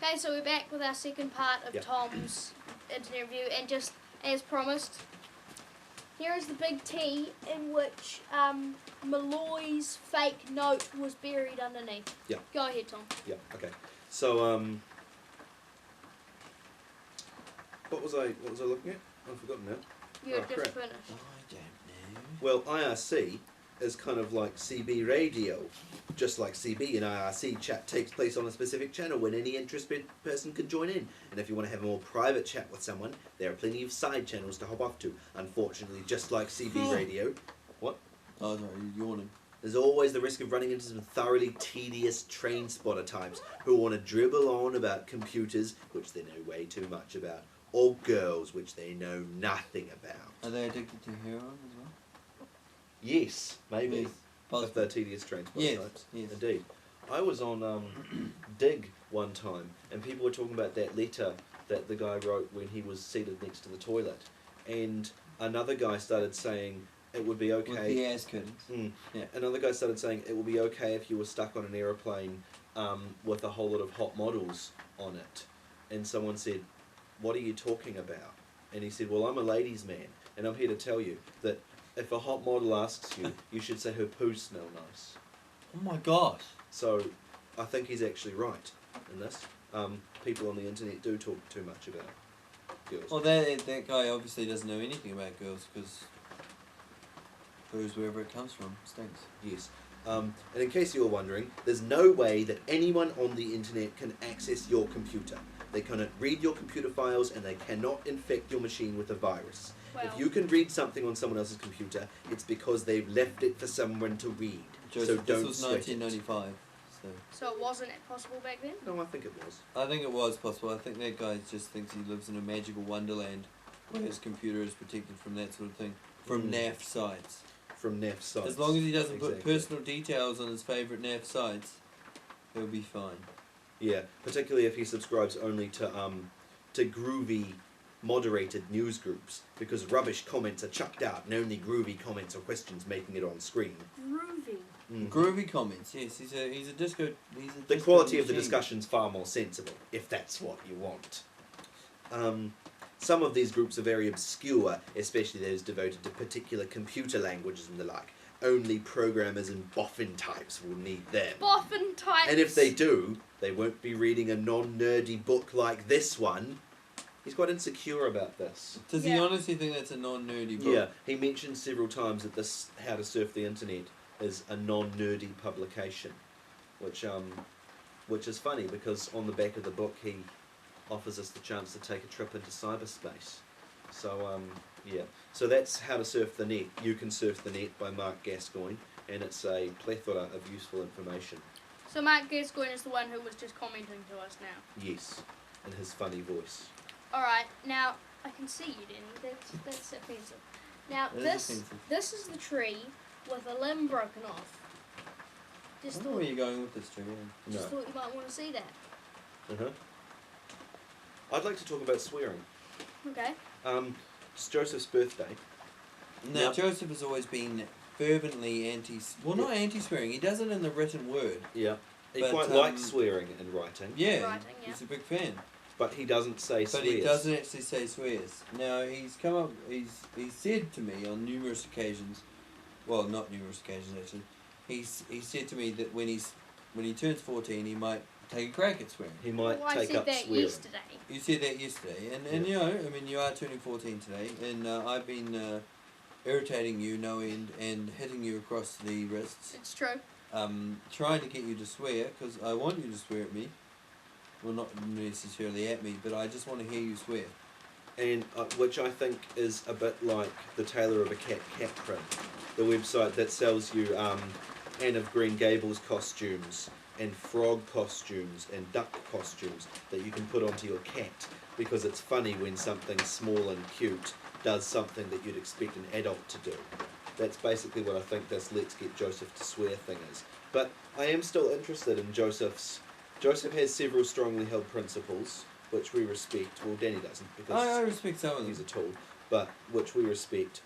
Okay, so we're back with our second part of Tom's internet review, and just as promised, here is the big T in which Malloy's fake note was buried underneath. Yeah. Go ahead, Tom. Yeah. Okay. So what was I looking at? I've forgotten now. You had just crap. finished. I don't know. Well, IRC is kind of like CB radio. Just like CB, an IRC chat takes place on a specific channel when any interested person can join in. And if you want to have a more private chat with someone, there are plenty of side channels to hop off to. Unfortunately, just like CB radio. What? Oh, no, you're yawning. There's always the risk of running into some thoroughly tedious train spotter types who want to dribble on about computers, which they know way too much about, or girls, which they know nothing about. Are they addicted to heroin as well? Yes, maybe. Yes. Of the tedious train spotter Yes, types. yes. Indeed. I was on Dig one time, and people were talking about that letter that the guy wrote when he was seated next to the toilet. And another guy started saying it would be okay... With the ass curtains. Yeah. Another guy started saying it would be okay if you were stuck on an aeroplane with a whole lot of hot models on it. And someone said, "What are you talking about?" And he said, "Well, I'm a ladies' man, and I'm here to tell you that if a hot model asks you, you should say her poos smell nice." Oh my gosh. So, I think he's actually right in this. People on the internet do talk too much about girls. Well, that guy obviously doesn't know anything about girls, because poos, wherever it comes from, stinks. Yes. And in case you're wondering, there's no way that anyone on the internet can access your computer. They cannot read your computer files, and they cannot infect your machine with a virus. Well, if you can read something on someone else's computer, it's because they've left it for someone to read. Joseph, so don't this was sweat it. 1995. so it wasn't possible back then? No, I think it was. I think it was possible. I think that guy just thinks he lives in a magical wonderland where his computer is protected from that sort of thing. From NAF sites. From NAF sites. As long as he doesn't put Exactly. personal details on his favourite NAF sites, he'll be fine. Yeah, particularly if he subscribes only to groovy, moderated news groups, because rubbish comments are chucked out and only groovy comments or questions making it on screen. Groovy. Groovy comments, yes. He's a disco. The quality of the discussion's far more sensible, if that's what you want. Some of these groups are very obscure, especially those devoted to particular computer languages and the like. Only programmers and boffin types will need them. Boffin types! And if they do, they won't be reading a non-nerdy book like this one. He's quite insecure about this. Does he honestly think that's a non-nerdy book? Yeah, he mentioned several times that this How to Surf the Internet is a non-nerdy publication, which is funny because on the back of the book he offers us the chance to take a trip into cyberspace. So yeah, so that's How to Surf the Net. You Can Surf the Net by Mark Gascoigne, and it's a plethora of useful information. So Mark Gascoigne is the one who was just commenting to us now? Yes, in his funny voice. Alright, now, I can see you, Danny. That's offensive. Now, this is the tree with a limb broken off. I don't know where you're going with this, Jimmy. Just thought you might want to see that. Uh-huh. I'd like to talk about swearing. Okay. It's Joseph's birthday. Now, Joseph has always been fervently not anti-swearing, he does it in the written word. Yeah. He But, quite likes swearing in writing. Yeah, Writing, yeah. he's a big fan. But he doesn't say But swears. he doesn't actually say swears. Now, he's said to me on numerous occasions, well, not numerous occasions actually, he said to me that when he turns 14, he might take a crack at swearing. He might Well, take up I said that swearing. yesterday. You said that yesterday, and you know, I mean, you are turning 14 today, and I've been irritating you no end and hitting you across the wrists. It's true. Trying to get you to swear, because I want you to swear at me. Well, not necessarily at me, but I just want to hear you swear. And which I think is a bit like the Tailor of a Cat print, the website that sells you Anne of Green Gables costumes and frog costumes and duck costumes that you can put onto your cat, because it's funny when something small and cute does something that you'd expect an adult to do. That's basically what I think this Let's Get Joseph to Swear thing is. But I am still interested in Joseph has several strongly held principles, which we respect. Well, Danny doesn't, because I respect some of them. he's a tool, but which we respect.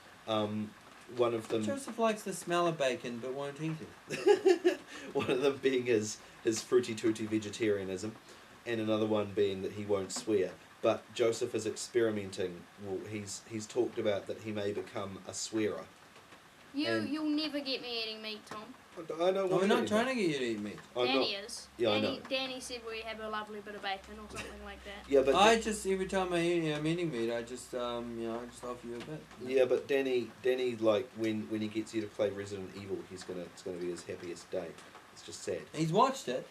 One of them... Joseph likes the smell of bacon, but won't eat it. One of them being his fruity-tooty vegetarianism. and another one being that he won't swear. But Joseph is experimenting. Well, he's talked about that he may become a swearer. You'll never get me eating meat, Tom. I don't No, want we're to not eat trying meat. to get you to eat meat. I'm Danny not. is. Yeah, I know. Danny said we have a lovely bit of bacon or something like that. Yeah, but I just every time I'm eating meat, I just I just offer you a bit. yeah, but Danny, like when he gets you to play Resident Evil, it's gonna be his happiest day. It's just sad. He's watched it.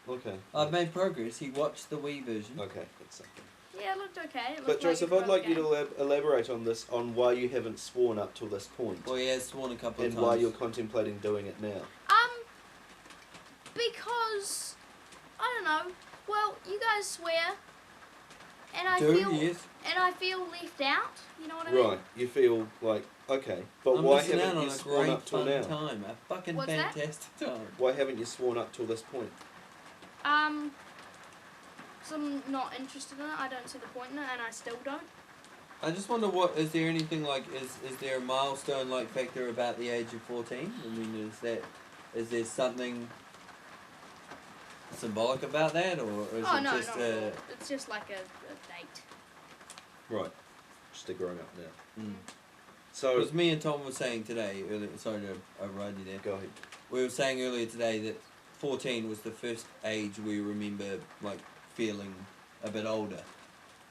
Okay. I've made progress. He watched the Wii version. Okay, that's something. Yeah, it looked okay. It But looked Joseph, like I'd like you to elaborate on this, on why you haven't sworn up till this point, Well, he has sworn a couple of and times. why you're contemplating doing it now. Because I don't know. Well, you guys swear, and I feel left out. You know what I mean? Right, you feel like okay, but I'm why missing out haven't on you a sworn great up till fun now? time. A fucking What's that? fantastic time. Why haven't you sworn up till this point? So I'm not interested in it. I don't see the point in it, and I still don't. I just wonder what is there anything like is there a milestone like factor about the age of 14? I mean, is there something symbolic about that, or is Oh it no, just not at all. It's just like a date. Right, just a grown up now. Mm. So Because me and Tom were saying today earlier. Sorry to override you there. go ahead. We were saying earlier today that 14 was the first age we remember like feeling a bit older.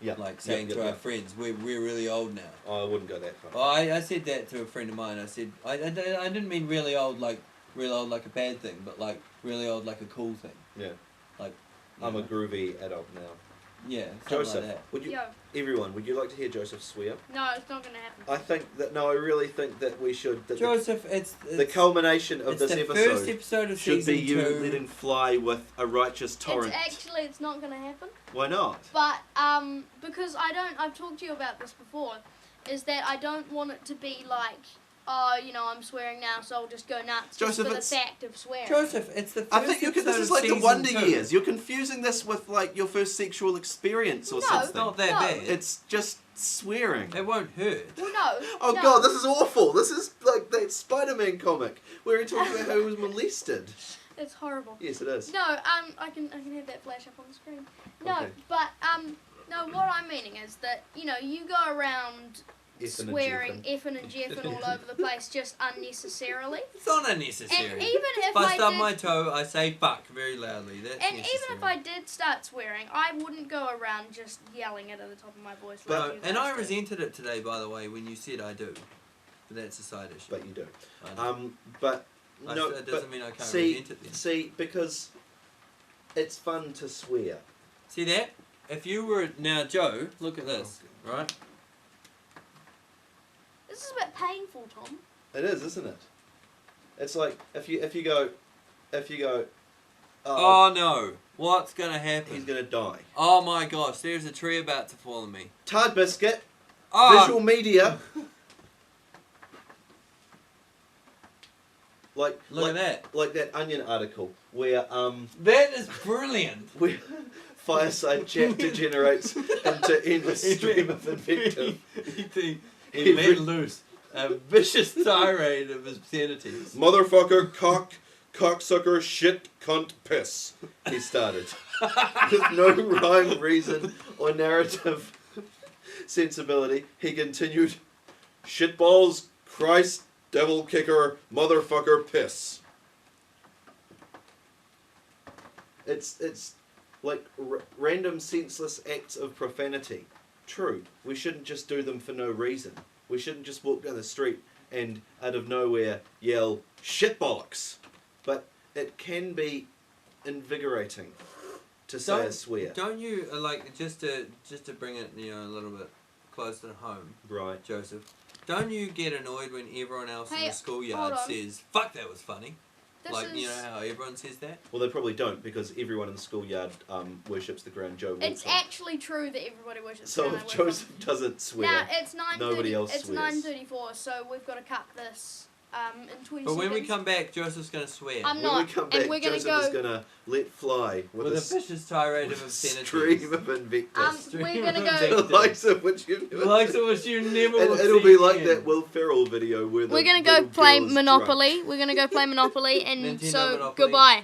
Yeah. Like saying to our friends, we're really old now. Oh, I wouldn't go that far. Well, I said that to a friend of mine. I said I didn't mean really old like a bad thing, but like really old like a cool thing. Yeah. Like I'm a groovy adult now. Yeah, something Joseph, like that. would you? Yo, Everyone, would you like to hear Joseph swear? no, it's not gonna happen. I think that I really think that we should. That Joseph, it's the culmination of it's this the episode first episode of should season be you 2. letting fly with a righteous torrent. It's not gonna happen. Why not? But because I've talked to you about this before, is that I don't want it to be like, oh, you know, I'm swearing now, so I'll just go nuts just Joseph, for the it's- fact of swearing. Joseph, it's the first I think this episode is of like the season Wonder 2. Years. You're confusing this with like your first sexual experience or No. something. It's not that No. bad. It's just swearing. It won't hurt. Well, no. Oh no. god, this is awful. This is like that Spider-Man comic where he talks about how he was molested. It's horrible. Yes, it is. No, I can have that flash up on the screen. No, Okay. but no, what I'm meaning is that, you know, you go around Effing and swearing, jeffing. effing and jeffing all over the place just unnecessarily. It's not unnecessary. And even if if I stub did, my toe, I say fuck very loudly. That's and necessary. even if I did start swearing, I wouldn't go around just yelling it at the top of my voice like No, you and guys I do. resented it today, by the way, when you said I do. But that's a side issue. But you do. I know. But no, That but doesn't mean I can't see, resent it then. see, because it's fun to swear. See that? If you were now Joe, look at this, right? This is a bit painful, Tom. It is, isn't it? It's like if you go, Oh no! What's gonna happen? he's gonna die. Oh my gosh! There's a tree about to fall on me. Tard biscuit, Oh, visual media. look at that! Like that Onion article where That is brilliant. where fireside chat degenerates into endless stream of invective. He let loose a vicious tirade of obscenities. Motherfucker, cocksucker, shit, cunt, piss. He started. With no rhyme, reason, or narrative sensibility, he continued, shitballs, Christ, devil kicker, motherfucker, piss. It's like random senseless acts of profanity. True, we shouldn't just do them for no reason. We shouldn't just walk down the street and out of nowhere yell shitbollocks. But it can be invigorating to say a swear. Don't you like just to bring it a little bit closer to home, Right. Joseph? Don't you get annoyed when everyone else in Hey, the schoolyard hold on. says "fuck"? That was funny. This Like is, you know how everyone says that. Well, they probably don't because everyone in the schoolyard worships the ground Joe walks it's on. actually true that everybody worships So the if ground I work Joseph doesn't swear, on. Now it's 9:30. nobody else It's swears. 9:34, so we've got to cut this in 20 But when we seconds. come back, Joseph's gonna swear I'm when not, we come and back, we're gonna Joseph is go. gonna let fly with with a a vicious tirade of obscenities. stream of invective. We're gonna Stream go. of The likes of which you've The likes of which you never and will it'll see be like again. that Will Ferrell video where the We're gonna go little play girl's Monopoly. We're gonna go play Monopoly, and Nintendo so Monopoly. goodbye.